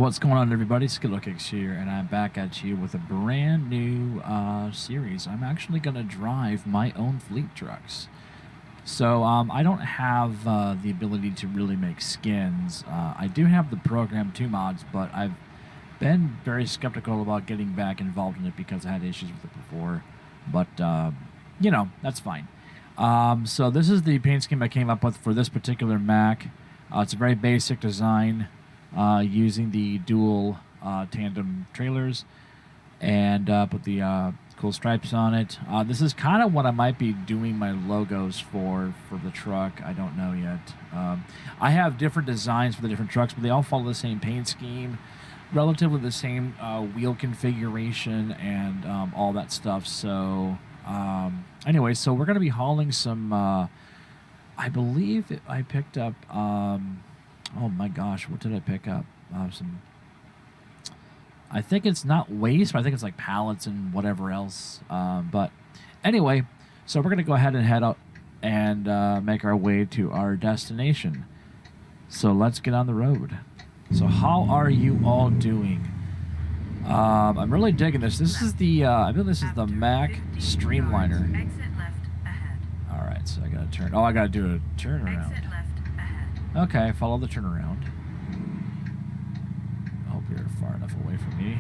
What's going on, everybody? Logitech here, and I'm back at you with a brand new series. I'm actually going to drive my own fleet trucks. So I don't have the ability to really make skins. I do have the program 2 mods, but I've been very skeptical about getting back involved in it because I had issues with it before. But, you know, that's fine. So this is the paint scheme I came up with for this particular Mac. It's a very basic design. Using the dual tandem trailers and put the cool stripes on it. This is kind of what I might be doing my logos for the truck. I don't know yet. I have different designs for the different trucks, but they all follow the same paint scheme, relatively the same wheel configuration and all that stuff. So anyway, so we're going to be hauling some, I believe I picked up... oh my gosh, what did I pick up? I think it's not waste, but I think it's like pallets and whatever else. But anyway, so we're going to go ahead and head out and make our way to our destination. So let's get on the road. So how are you all doing? I'm really digging this. This is the, I believe this is the Mac Streamliner. Exit left ahead. All right, so I got to turn. Oh, I got to do a turnaround. Exit left ahead. Okay, follow the turnaround. I hope you're far enough away from me.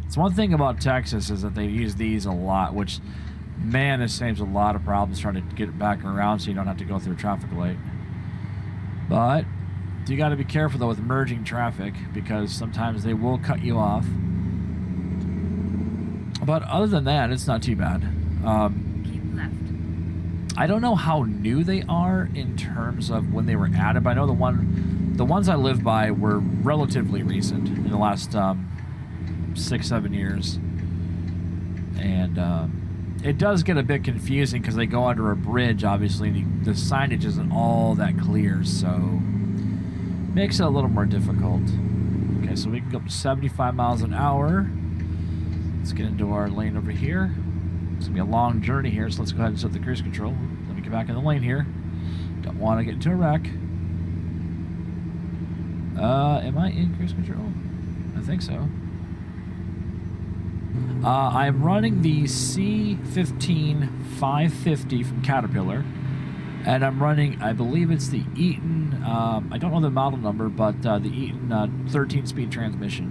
It's one thing about Texas is that they use these a lot, which, man, this saves a lot of problems trying to get it back around so you don't have to go through a traffic light. But you got to be careful, though, with merging traffic because sometimes they will cut you off. But other than that, it's not too bad. Keep left. I don't know how new they are in terms of when they were added, but I know the ones I live by were relatively recent in the last 6-7 years. And it does get a bit confusing because they go under a bridge, obviously, and the signage isn't all that clear, so makes it a little more difficult. Okay, so we can go up to 75 miles an hour. Let's get into our lane over here. It's going to be a long journey here, so let's go ahead and set the cruise control. Let me get back in the lane here. Don't want to get into a wreck. Am I in cruise control? I think so. I'm running the C15 550 from Caterpillar. And I'm running, I believe it's the Eaton, I don't know the model number, but the Eaton 13-speed transmission.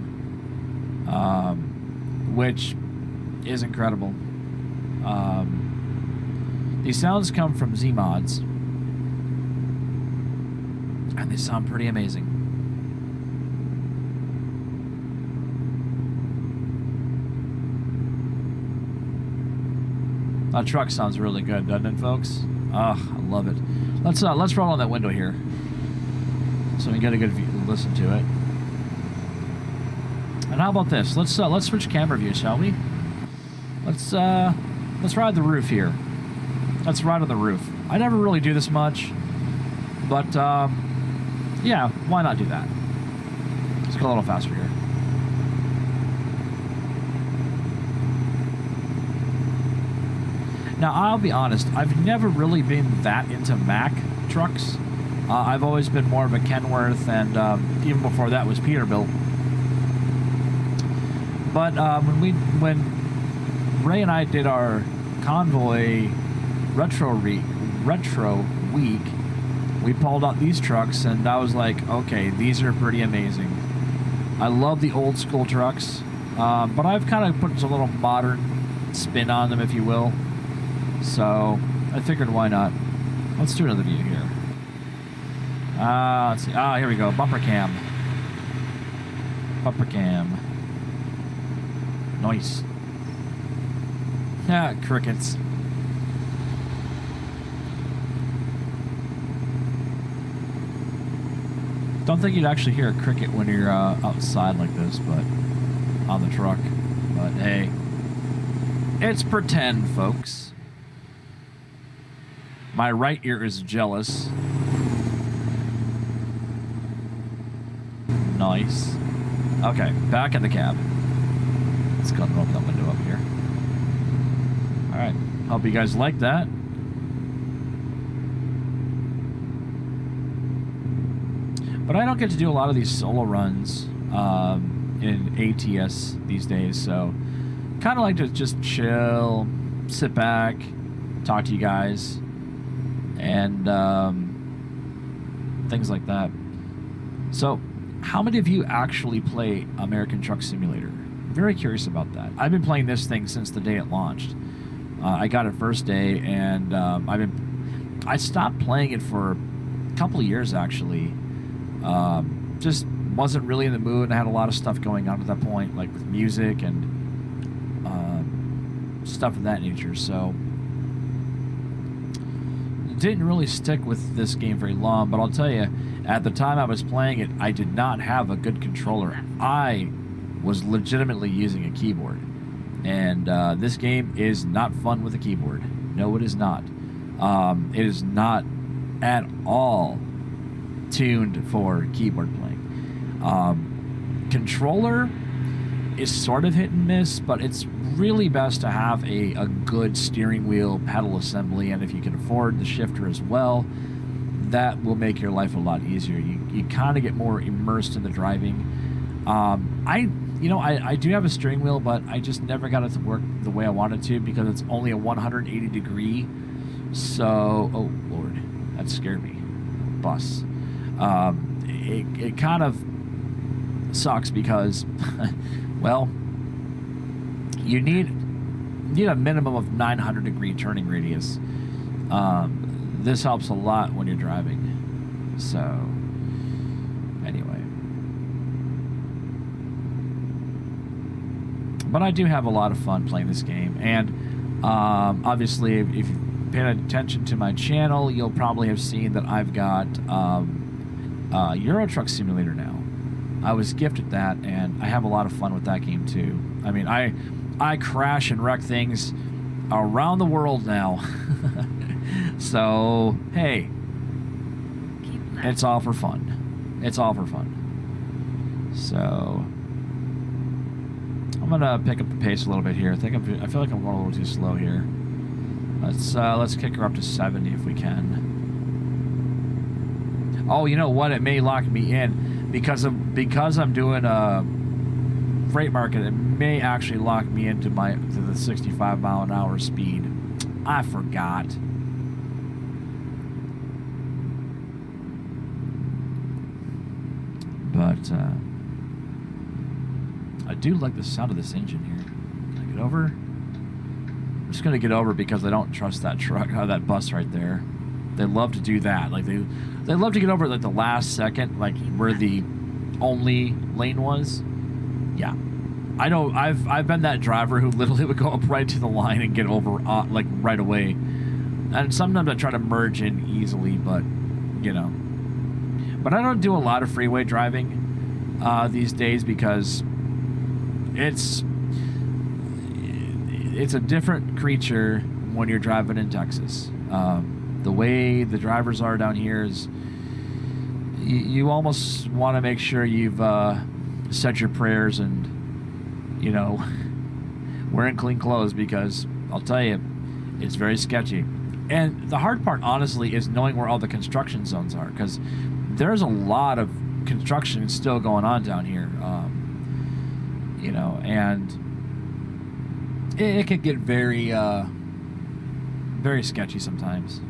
Which is incredible. These sounds come from Z-Mods, and they sound pretty amazing. That truck sounds really good, doesn't it, folks? Oh, I love it. Let's roll on that window here, so we get a good view, listen to it. And how about this? Let's switch camera view, shall we? Let's ride the roof here. Let's ride on the roof. I never really do this much, but yeah, why not do that? Let's go a little faster here. Now, I'll be honest, I've never really been that into Mac trucks. I've always been more of a Kenworth, and even before that was Peterbilt. But when Ray and I did our Convoy retro week, we pulled out these trucks, and I was like, okay, these are pretty amazing. I love the old school trucks, but I've kind of put a little modern spin on them, if you will. So I figured, why not? Let's do another view here. Let's see. Here we go. Bumper cam. Bumper cam. Nice. Yeah, crickets. Don't think you'd actually hear a cricket when you're outside like this, but on the truck. But hey, it's pretend, folks. My right ear is jealous. Nice. Okay, back in the cab. Let's go and open that window up here. All right. Hope you guys like that. But I don't get to do a lot of these solo runs in ATS these days, so kind of like to just chill, sit back, talk to you guys, and things like that. So, how many of you actually play American Truck Simulator? Very curious about that. I've been playing this thing since the day it launched. I got it first day, and I stopped playing it for a couple of years actually. Just wasn't really in the mood, and I had a lot of stuff going on at that point, like with music and stuff of that nature. So didn't really stick with this game very long. But I'll tell you, at the time I was playing it, I did not have a good controller. I was legitimately using a keyboard, and this game is not fun with a keyboard. No, it is not. It is not at all tuned for keyboard playing. Controller is sort of hit and miss, but it's really best to have a good steering wheel pedal assembly, and if you can afford the shifter as well, that will make your life a lot easier. You kind of get more immersed in the driving. I do have a steering wheel, but I just never got it to work the way I wanted to because it's only a 180 degree. So, oh Lord, that scared me. Bus. It kind of sucks because, well, you need a minimum of 900 degree turning radius. This helps a lot when you're driving. So, anyway. But I do have a lot of fun playing this game, and obviously, if you've paid attention to my channel, you'll probably have seen that I've got Euro Truck Simulator now. I was gifted that, and I have a lot of fun with that game too. I mean, I crash and wreck things around the world now. So, hey, it's all for fun. It's all for fun. So, I'm gonna pick up the pace a little bit here. I feel like I'm going a little too slow here. Let's kick her up to 70 if we can. Oh, you know what? It may lock me in because I'm doing a freight market. It may actually lock me into the 65 mile an hour speed. I forgot. But I do like the sound of this engine here. Can I get over? I'm just gonna get over because I don't trust that truck, that bus right there. They love to do that. Like they love to get over at like the last second, like where the only lane was. Yeah, I know. I've been that driver who literally would go up right to the line and get over like right away. And sometimes I try to merge in easily, but you know. But I don't do a lot of freeway driving these days because it's a different creature when you're driving in Texas. The way the drivers are down here is you almost want to make sure you've said your prayers and, you know, wearing clean clothes because I'll tell you, it's very sketchy. And the hard part, honestly, is knowing where all the construction zones are because there's a lot of construction still going on down here, you know, and it can get very, very sketchy sometimes.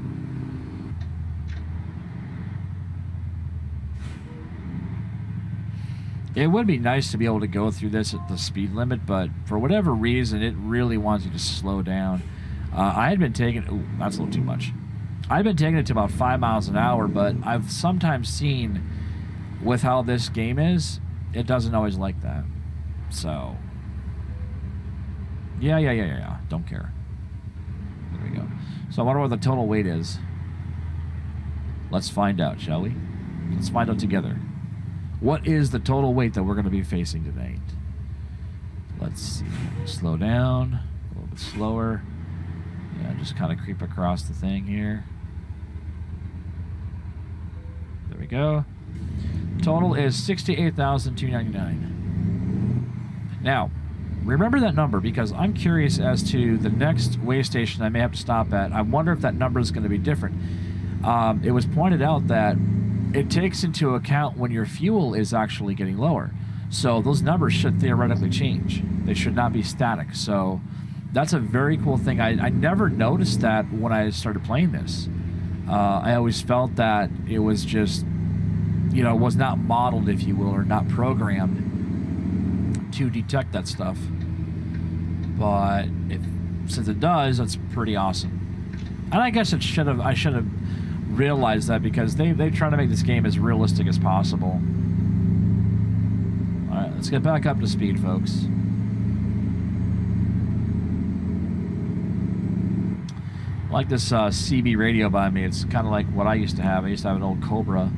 It would be nice to be able to go through this at the speed limit, but for whatever reason, it really wants you to slow down. I had been taking... Ooh, that's a little too much. I've been taking it to about 5 miles an hour, but I've sometimes seen with how this game is, it doesn't always like that. So, yeah. Don't care. There we go. So I wonder what the total weight is. Let's find out, shall we? Let's find out together. What is the total weight that we're going to be facing tonight? Let's see. Slow down. A little bit slower. Yeah, just kind of creep across the thing here. There we go. Total is 68,299. Now, remember that number because I'm curious as to the next way station I may have to stop at. I wonder if that number is going to be different. It was pointed out that it takes into account when your fuel is actually getting lower. So those numbers should theoretically change. They should not be static. So that's a very cool thing. I never noticed that when I started playing this. I always felt that it was just, you know, was not modeled, if you will, or not programmed to detect that stuff. But since it does, that's pretty awesome. And I guess I should have realized that, because they try to make this game as realistic as possible. All right, let's get back up to speed, folks. I like this CB radio by me. It's kind of like what I used to have. I used to have an old Cobra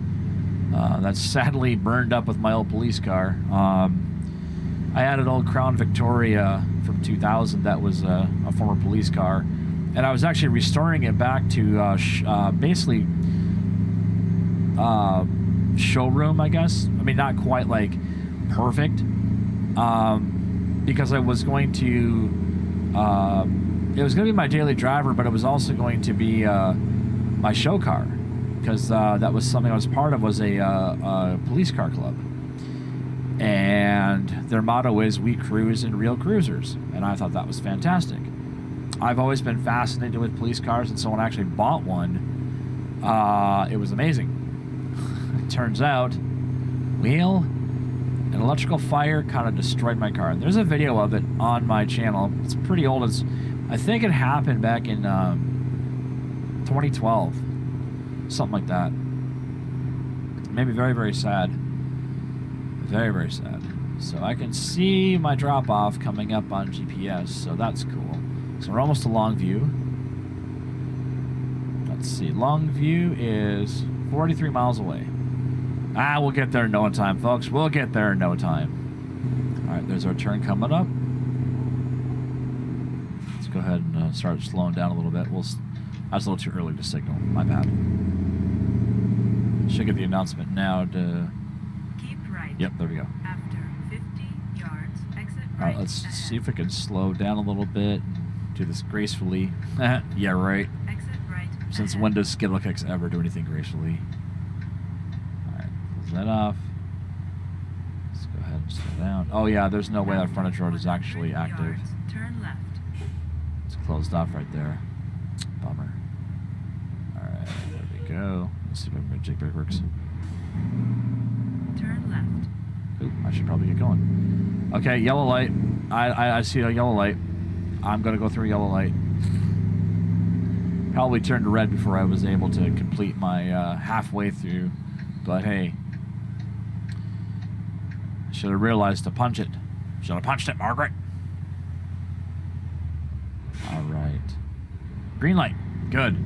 that's sadly burned up with my old police car. I had an old Crown Victoria from 2000 that was a former police car, and I was actually restoring it back to basically showroom, I guess. I mean, not quite like perfect, because I was going to it was going to be my daily driver, but it was also going to be my show car, because that was something I was part of, was a police car club. And their motto is, "We cruise in real cruisers." And I thought that was fantastic. I've always been fascinated with police cars, and so when I actually bought one, it was amazing. It turns out, well, an electrical fire kind of destroyed my car. And there's a video of it on my channel. It's pretty old. I think it happened back in 2012. Something like that. Maybe very, very sad. Very, very sad. So I can see my drop-off coming up on GPS, so that's cool. So we're almost to Longview. Let's see. Longview is 43 miles away. We'll get there in no time, folks. We'll get there in no time. All right, there's our turn coming up. Let's go ahead and start slowing down a little bit. That's a little too early to signal. My bad. Should get the announcement now to... Yep, there we go. After 50 yards, exit right. All right, let's see if we can slow down a little bit and do this gracefully. Yeah, right. Exit right. Since when does Skittlecakes ever do anything gracefully? All right, close that off. Let's go ahead and slow down. Oh yeah, there's no way that frontage road is actually active. Turn left. It's closed off right there. Bummer. All right, there we go. Let's see if my jig brake works. Turn left. Ooh, I should probably get going. Okay, yellow light. I see a yellow light. I'm going to go through a yellow light. Probably turned red before I was able to complete my halfway through. But hey. Should have realized to punch it. Should have punched it, Margaret. All right. Green light. Good.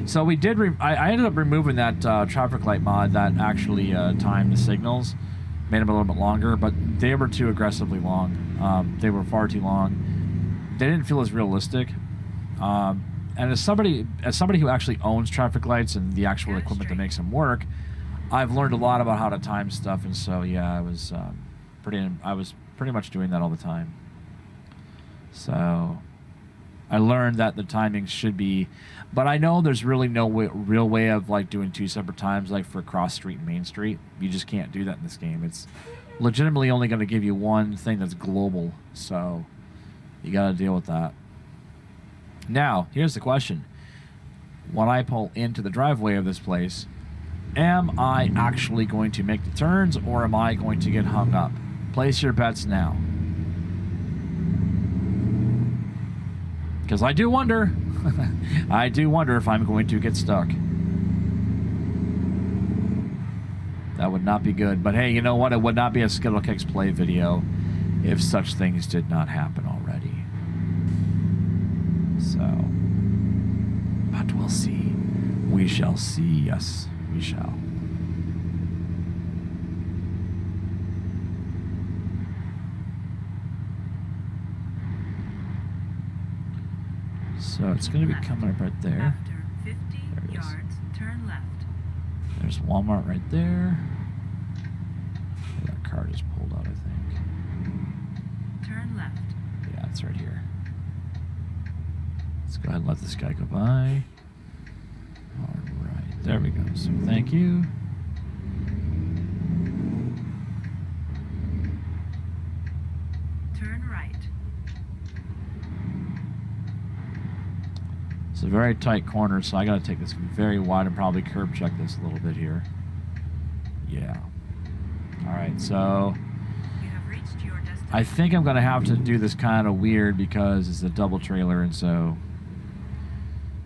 So we did... I ended up removing that traffic light mod that actually timed the signals. Made them a little bit longer, but they were too aggressively long. They were far too long. They didn't feel as realistic. And as somebody who actually owns traffic lights and the actual equipment that makes them work, I've learned a lot about how to time stuff. And so yeah, I was pretty much doing that all the time. So I learned that the timing should be, but I know there's really no real way of like doing two separate times, like for cross street and main street. You just can't do that in this game. It's legitimately only going to give you one thing that's global, so you got to deal with that. Now, here's the question. When I pull into the driveway of this place, am I actually going to make the turns, or am I going to get hung up? Place your bets now. Because I do wonder. I do wonder if I'm going to get stuck. That would not be good. But hey, you know what? It would not be a Skittlecakes play video if such things did not happen already. So, but we'll see. We shall see. Yes, we shall. So it's going to be coming up right there. After 50 yards, turn left. There's Walmart right there. That car just pulled out, I think. Turn left. Yeah, it's right here. Let's go ahead and let this guy go by. All right, there we go. So thank you. a very tight corner, so I got to take this very wide and probably curb check this a little bit here. Yeah. All right, so You have reached your destination. I think I'm going to have to do this kind of weird because it's a double trailer, and so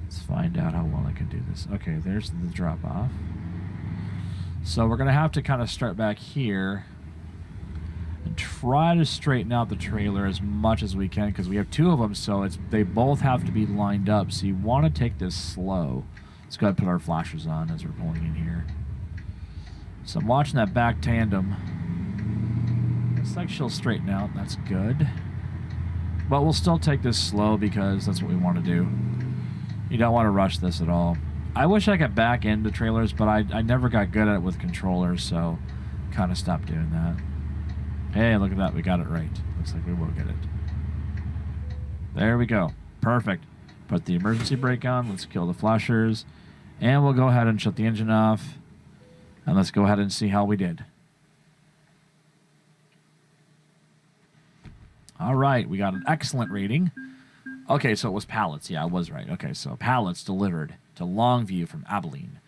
let's find out how well I can do this. Okay, there's the drop off. So we're going to have to kind of start back here and try to straighten out the trailer as much as we can because we have two of them, so they both have to be lined up. So you want to take this slow. Let's go ahead and put our flashers on as we're pulling in here. So I'm watching that back tandem. Looks like she'll straighten out. That's good. But we'll still take this slow because that's what we want to do. You don't want to rush this at all. I wish I could back into trailers, but I never got good at it with controllers, so kind of stopped doing that. Hey, look at that. We got it right. Looks like we will get it. There we go. Perfect. Put the emergency brake on. Let's kill the flashers. And we'll go ahead and shut the engine off. And let's go ahead and see how we did. All right. We got an excellent rating. Okay, so it was Pallets. Yeah, I was right. Okay, so Pallets delivered to Longview from Abilene.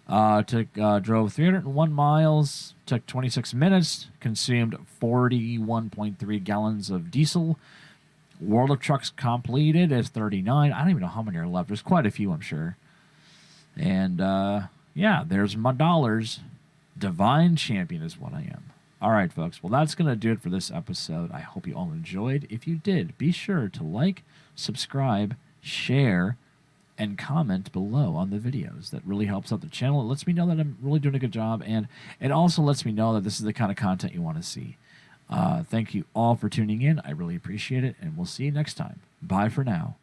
Drove 301 miles, took 26 minutes, consumed 41.3 gallons of diesel. World of Trucks completed is 39. I don't even know how many are left. There's quite a few, I'm sure. And, yeah, there's my dollars. Divine champion is what I am. All right, folks. Well, that's going to do it for this episode. I hope you all enjoyed. If you did, be sure to like, subscribe, share, and comment below on the videos. That really helps out the channel. It lets me know that I'm really doing a good job, and it also lets me know that this is the kind of content you want to see. Thank you all for tuning in. I really appreciate it, and we'll see you next time. Bye for now.